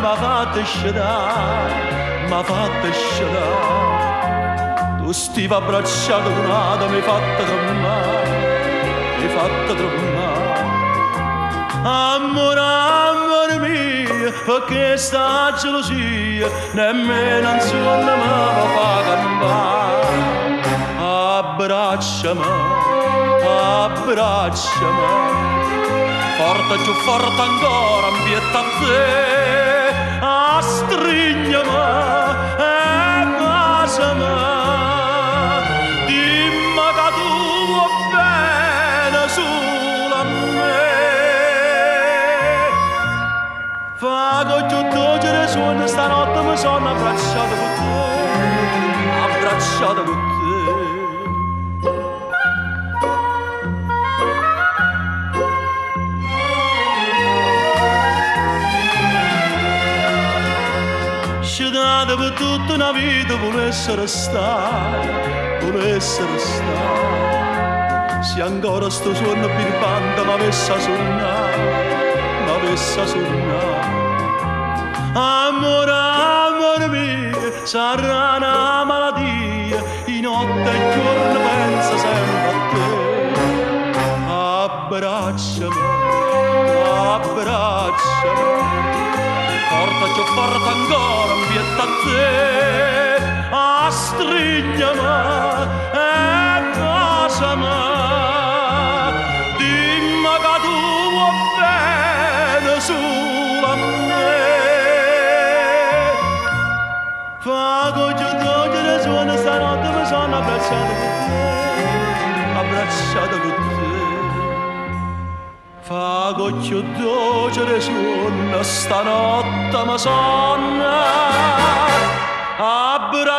m'ha fatto sciadare, m'ha fatto sciadare. Tu stiva abbracciato con un'ada, mi hai fatto tremare, mi hai fatto tremare. Amore, amore mio, perché sta gelosia nemmeno un sonno mi fa campare. Abbracciami, abbracciami, forte più forte ancora, ambietta a te, strignami e basami, dimmi che tu vuoi bene solo a me. Fa con tutto il suono stanotte mi sono abbracciato con te, abbracciato con te. Scegliete per tutta una vita volesse restare, volesse restare. Se ancora sto suono birbante m'avesse a suonare, m'avesse a suonare. Amore, amore mio, sarà una malattia, in notte e giorno penso sempre a te. Abbracciami, abbracciami, forte più forte ancora, ambietta a te, strignami e basami, dimmi che tu vuoi bene solo a me. Fa con tutto il suono stanotte mi sono abbracciato con te, abbracciato con te. Fa con tutto il suono stanotte mi sono abbracciato